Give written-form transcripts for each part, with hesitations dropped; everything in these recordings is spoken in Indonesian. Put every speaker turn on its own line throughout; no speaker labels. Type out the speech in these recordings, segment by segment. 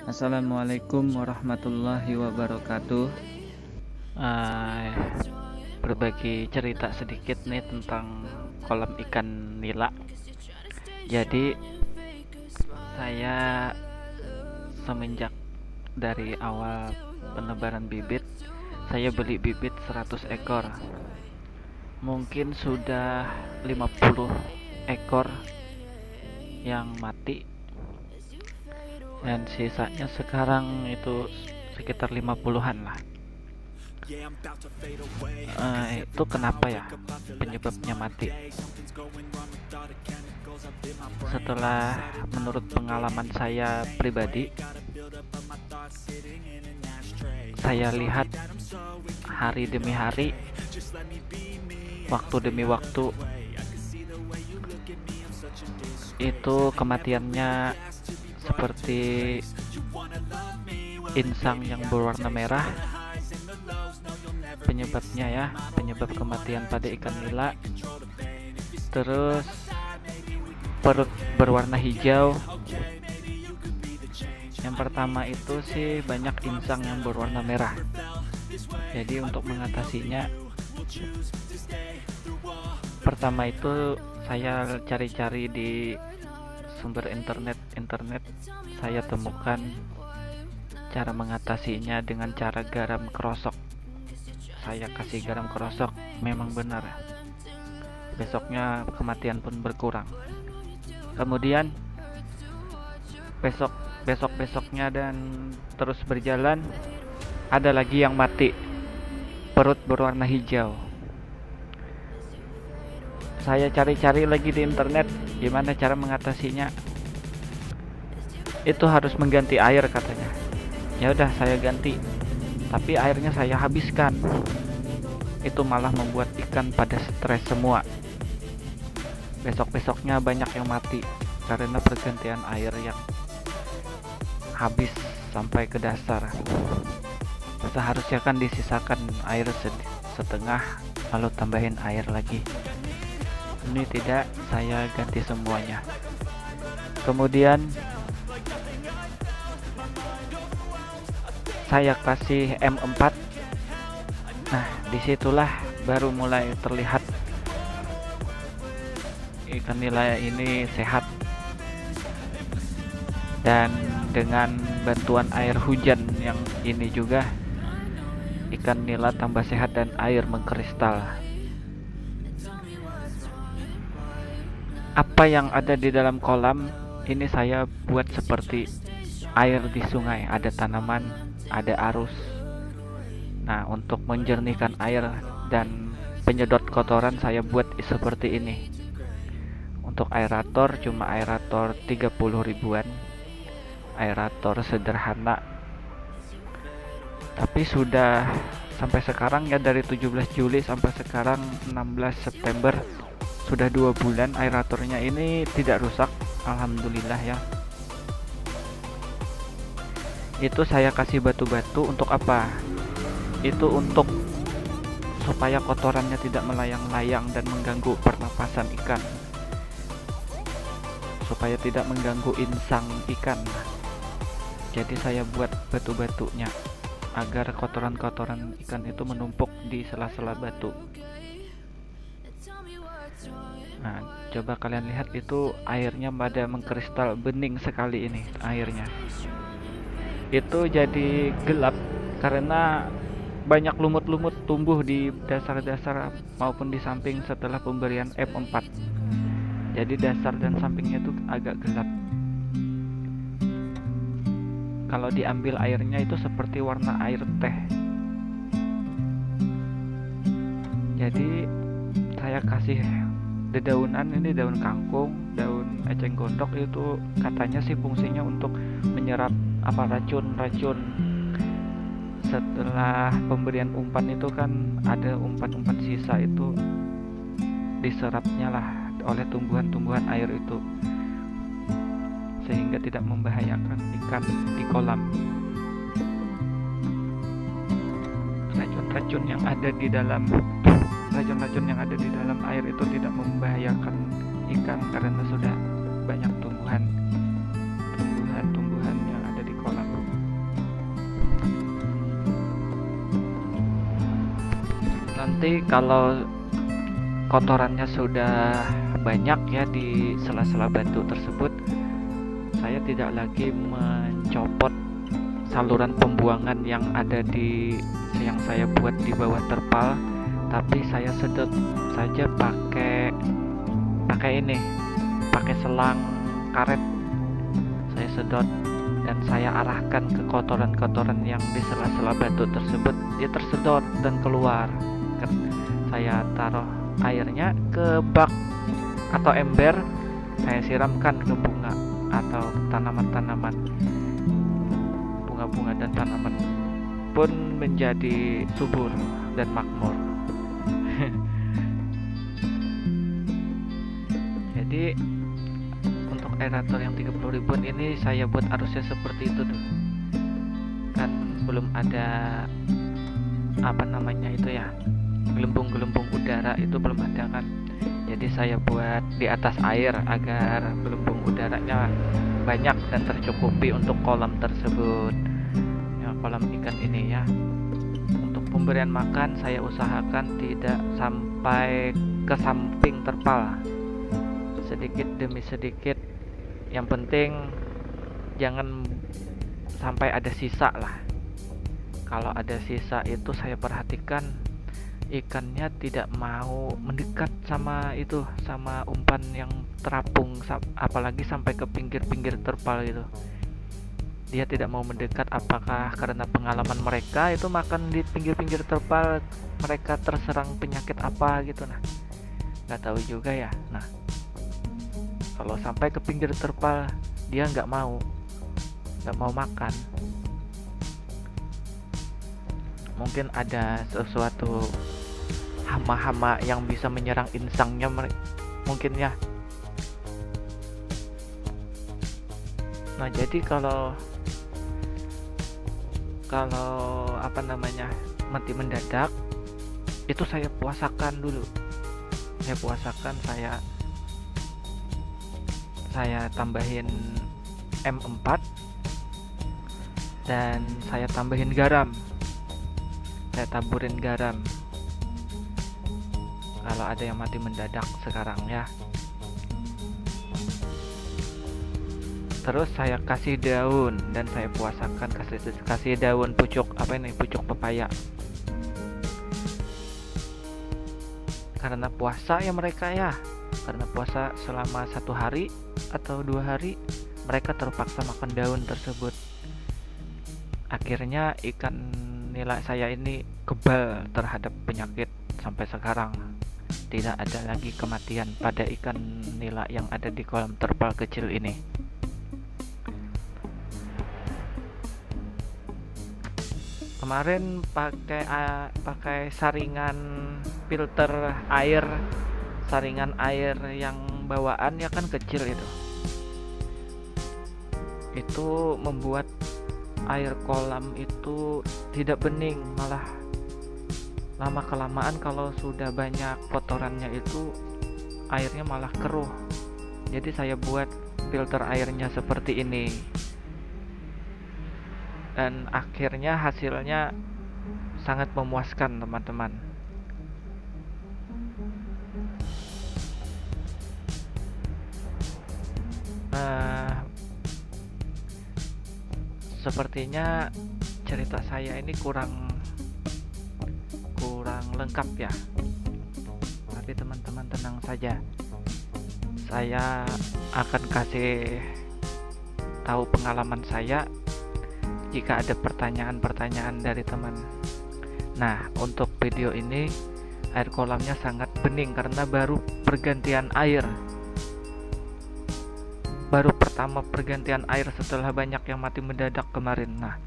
Assalamualaikum warahmatullahi wabarakatuh. Eh, Berbagi cerita sedikit nih tentang kolam ikan nila. Jadi saya semenjak dari awal penebaran bibit, saya beli bibit 100 ekor. Mungkin sudah 50 ekor yang mati dan sisanya sekarang itu sekitar 50-an lah. Itu kenapa ya penyebabnya mati? Setelah menurut pengalaman saya pribadi, saya lihat hari demi hari, waktu demi waktu, itu kematiannya seperti insang yang berwarna merah. Penyebab kematian pada ikan nila. Terus perut berwarna hijau. Yang pertama itu sih banyak insang yang berwarna merah. Jadi untuk mengatasinya, pertama itu saya cari-cari di sumber internet, saya temukan cara mengatasinya dengan cara garam kerosok. Saya kasih garam kerosok, memang benar. Besoknya kematian pun berkurang. Kemudian besoknya dan terus berjalan, ada lagi yang mati, perut berwarna hijau. Saya cari-cari lagi di internet gimana cara mengatasinya. Itu harus mengganti air katanya. Ya udah saya ganti, tapi airnya saya habiskan. Itu malah membuat ikan pada stres semua. Besoknya banyak yang mati karena pergantian air yang habis sampai ke dasar. Seharusnya kan disisakan air setengah, lalu tambahin air lagi. Ini tidak, saya ganti semuanya. Kemudian saya kasih M4. Nah, disitulah baru mulai terlihat ikan nila ini sehat. Dan dengan bantuan air hujan yang ini juga, ikan nila tambah sehat dan air mengkristal. Apa yang ada di dalam kolam ini saya buat seperti air di sungai, ada tanaman, ada arus. Nah, untuk menjernihkan air dan penyedot kotoran saya buat seperti ini. Untuk aerator cuma aerator 30 ribuan, aerator sederhana. Tapi sudah sampai sekarang ya, dari 17 Juli sampai sekarang 16 September, sudah 2 bulan aeratornya ini tidak rusak, alhamdulillah ya. Itu saya kasih batu-batu untuk apa? Itu untuk supaya kotorannya tidak melayang-layang dan mengganggu pernapasan ikan, supaya tidak mengganggu insang ikan. Jadi saya buat batu-batunya agar kotoran-kotoran ikan itu menumpuk di sela-sela batu. Nah, coba kalian lihat, itu airnya pada mengkristal, bening sekali ini airnya. Itu jadi gelap karena banyak lumut-lumut tumbuh di dasar-dasar maupun di samping setelah pemberian M4. Jadi dasar dan sampingnya itu agak gelap. Kalau diambil airnya itu seperti warna air teh. Jadi saya kasih dedaunan, ini daun kangkung, daun eceng gondok. Itu katanya sih fungsinya untuk menyerap racun-racun. Setelah pemberian umpan itu kan ada umpan-umpan sisa, itu diserapnya lah oleh tumbuhan-tumbuhan air itu, sehingga tidak membahayakan ikan di kolam. Racun-racun yang ada di dalam air itu tidak membahayakan ikan karena sudah banyak tumbuhan yang ada di kolam. nanti kalau kotorannya sudah banyak ya di sela-sela batu tersebut, saya tidak lagi mencopot saluran pembuangan yang saya buat di bawah terpal, tapi saya sedot saja pakai selang karet. Saya sedot dan saya arahkan ke kotoran-kotoran yang di sela-sela batu tersebut, dia tersedot dan keluar. Saya taruh airnya ke bak atau ember, saya siramkan ke bunga atau tanaman-tanaman. Bunga-bunga dan tanaman pun menjadi subur dan makmur. Jadi untuk aerator yang 30.000 ini saya buat arusnya seperti itu tuh. Kan belum ada gelembung-gelembung udara, itu belum ada kan. Jadi saya buat di atas air agar gelembung udaranya banyak dan tercukupi untuk kolam tersebut. Ya, kolam ikan ini ya. Untuk pemberian makan saya usahakan tidak sampai ke samping terpal. Sedikit demi sedikit. Yang penting jangan sampai ada sisa lah. Kalau ada sisa itu saya perhatikan ikannya tidak mau mendekat sama umpan yang terapung, apalagi sampai ke pinggir-pinggir terpal gitu. Dia tidak mau mendekat, apakah karena pengalaman mereka itu makan di pinggir-pinggir terpal mereka terserang penyakit apa gitu, nah nggak tahu juga ya. Nah kalau sampai ke pinggir terpal dia nggak mau makan, mungkin ada sesuatu hama-hama yang bisa menyerang insangnya mungkin ya. Nah jadi kalau mati mendadak itu saya puasakan dulu. Saya tambahin M4 dan saya tambahin garam. Saya taburin garam kalau ada yang mati mendadak sekarang ya. Terus saya kasih daun dan saya puasakan, kasih daun pucuk pepaya. Karena puasa ya mereka ya, karena puasa selama 1 hari atau 2 hari mereka terpaksa makan daun tersebut. Akhirnya ikan nila saya ini kebal terhadap penyakit. Sampai sekarang tidak ada lagi kematian pada ikan nila yang ada di kolam terpal kecil ini. Kemarin pakai saringan filter air, saringan air yang bawaan ya kan kecil itu membuat air kolam itu tidak bening, malah lama kelamaan kalau sudah banyak kotorannya itu airnya malah keruh. Jadi saya buat filter airnya seperti ini dan akhirnya hasilnya sangat memuaskan teman-teman. Sepertinya cerita saya ini kurang lengkap ya, tapi teman-teman tenang saja, saya akan kasih tahu pengalaman saya jika ada pertanyaan-pertanyaan dari teman. Nah untuk video ini air kolamnya sangat bening karena baru pergantian air, baru pertama pergantian air setelah banyak yang mati mendadak kemarin. Nah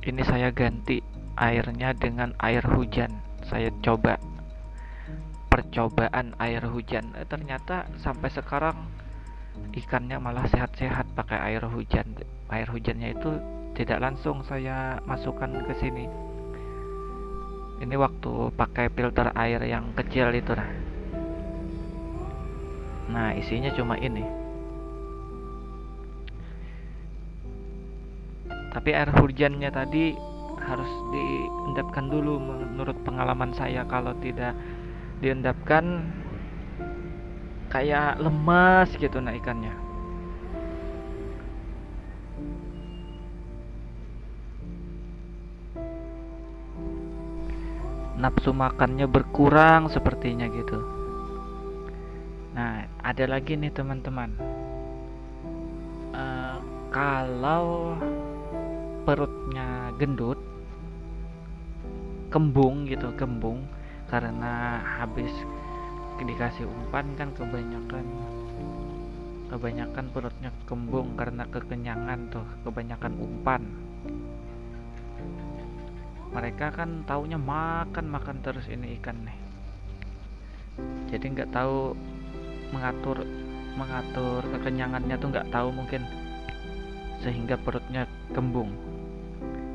ini saya ganti airnya dengan air hujan. Saya coba percobaan air hujan, ternyata sampai sekarang ikannya malah sehat-sehat pakai air hujan. Air hujannya itu tidak langsung saya masukkan ke sini. Ini waktu pakai filter air yang kecil itu nah isinya cuma ini. Tapi air hujannya tadi harus diendapkan dulu menurut pengalaman saya. Kalau tidak diendapkan kayak lemas gitu nah ikannya. Nafsu makannya berkurang sepertinya gitu. Nah, ada lagi nih teman-teman. Kalau perutnya gendut, kembung gitu, kembung karena habis dikasih umpan kan kebanyakan perutnya kembung karena kekenyangan tuh, kebanyakan umpan. Mereka kan taunya makan terus ini ikan nih, jadi nggak tahu mengatur kekenyangannya tuh nggak tahu mungkin, sehingga perutnya kembung.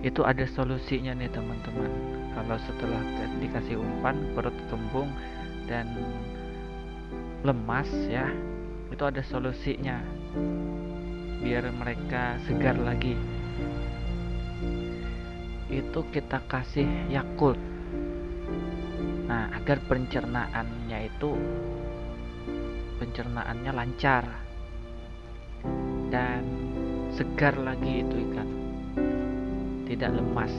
Itu ada solusinya nih teman-teman. Kalau setelah dikasih umpan perut kembung dan lemas ya, itu ada solusinya biar mereka segar lagi. Itu kita kasih Yakult. Nah, agar pencernaannya lancar dan segar lagi itu ikan, tidak lemas.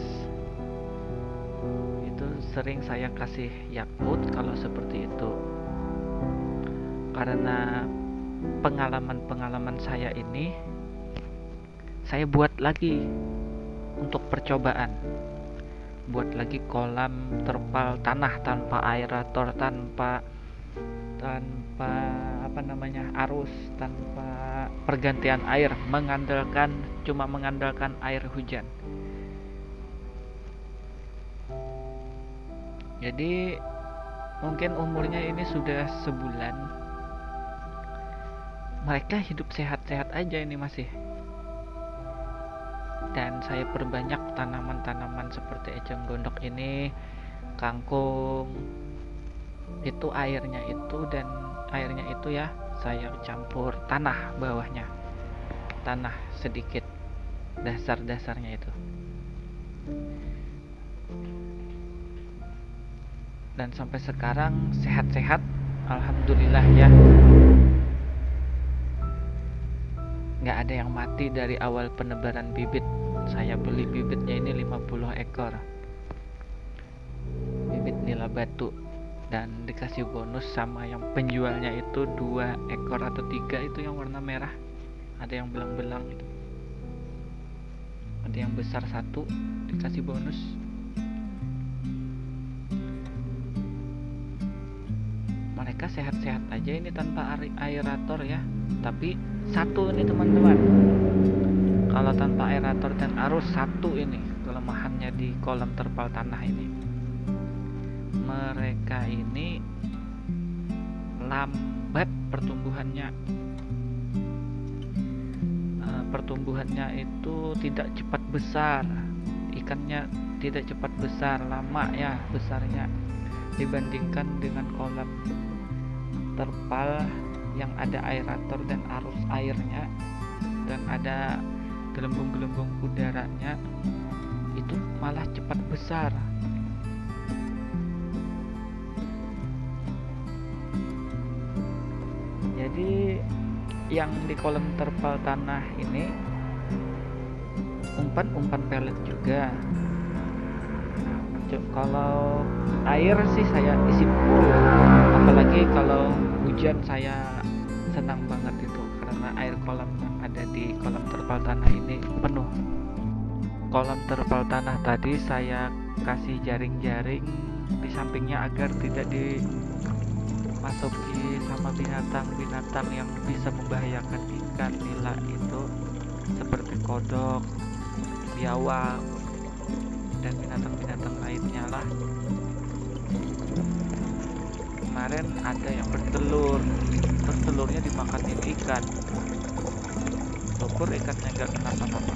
Itu sering saya kasih Yakult kalau seperti itu, karena pengalaman saya ini saya buat lagi untuk percobaan, buat lagi kolam terpal tanah tanpa aerator, tanpa arus, tanpa pergantian air, cuma mengandalkan air hujan. Jadi mungkin umurnya ini sudah sebulan, mereka hidup sehat-sehat aja ini masih. Dan saya perbanyak tanaman-tanaman seperti eceng gondok ini, kangkung. Itu airnya itu ya saya campur tanah bawahnya, tanah sedikit, dasarnya itu. Dan sampai sekarang sehat-sehat, alhamdulillah ya. Nggak ada yang mati dari awal penebaran bibit. Saya beli bibitnya ini 50 ekor bibit nila batu, dan dikasih bonus sama yang penjualnya itu 2 ekor atau 3 itu yang warna merah, ada yang belang-belang itu, ada yang besar 1, dikasih bonus. Mereka sehat-sehat aja ini tanpa aerator ya. Tapi satu ini teman-teman, kalau tanpa aerator dan arus, satu ini kelemahannya di kolam terpal tanah ini, mereka ini lambat pertumbuhannya itu tidak cepat besar, ikannya tidak cepat besar, lama ya besarnya dibandingkan dengan kolam terpal yang ada aerator dan arus airnya dan ada gelembung-gelembung udaranya, itu malah cepat besar. Jadi yang di kolam terpal tanah ini umpan pelet juga. Kalau air sih saya isi full, apalagi kalau hujan saya senang banget itu, karena air kolam yang ada di kolam terpal tanah ini penuh. Kolam terpal tanah tadi saya kasih jaring-jaring di sampingnya agar tidak dimasuki sama binatang-binatang yang bisa membahayakan ikan nila itu, seperti kodok, biawak, dan binatang-binatang lainnya lah. Kemarin ada yang bertelur, terus telurnya dimakanin ikan. Syukur ikannya gak kenapa-napa,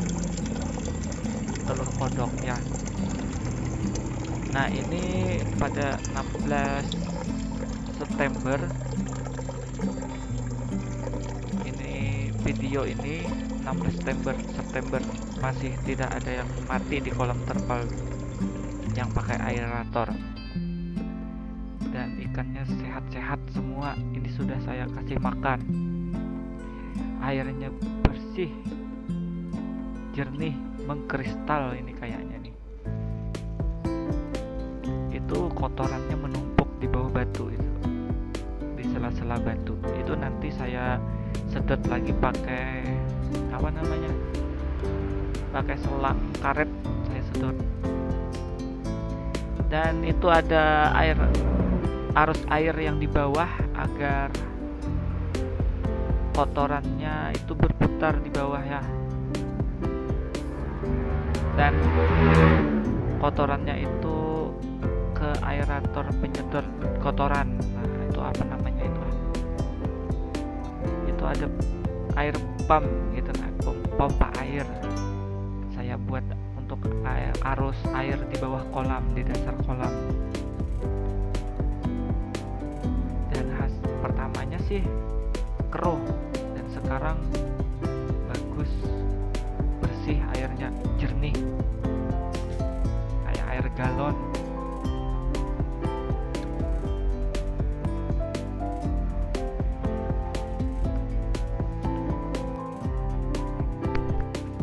telur kodok ya. Nah, ini pada 16 September ini, video ini 16 September masih tidak ada yang mati di kolam terpal yang pakai aerator, dan ikannya sehat-sehat semua. Ini sudah saya kasih makan, airnya bersih, jernih, mengkristal ini kayaknya nih. Itu kotorannya menumpuk di bawah batu itu, di sela-sela batu. Itu nanti saya sedot lagi pakai apa namanya, pakai selang karet saya sedot. Dan itu ada arus air yang di bawah agar kotorannya itu berputar di bawah ya. Dan kotorannya itu ke aerator penyedot kotoran. Nah, itu apa namanya itu? Itu ada air pump gitu, nah, pompa air. Saya buat untuk arus air di bawah kolam, di dasar kolam. Dan pertamanya sih keruh, dan sekarang bagus, bersih, airnya jernih kayak air galon.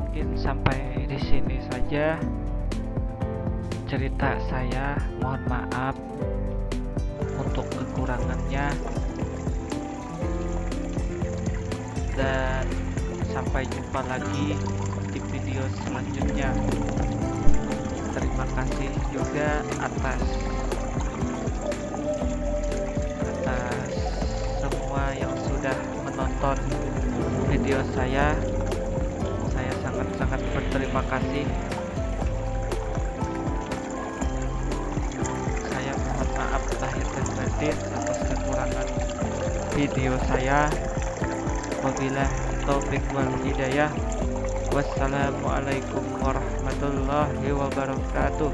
Mungkin sampai di sini saja cerita saya. Mohon maaf untuk kekurangannya, dan sampai jumpa lagi di video selanjutnya. Terima kasih juga atas semua yang sudah menonton video saya. Saya sangat-sangat berterima kasih. Saya mohon maaf lahir dan batin atas kekurangan video saya. Wabillahi taufik wal hidayah. Wassalamualaikum warahmatullahi wabarakatuh.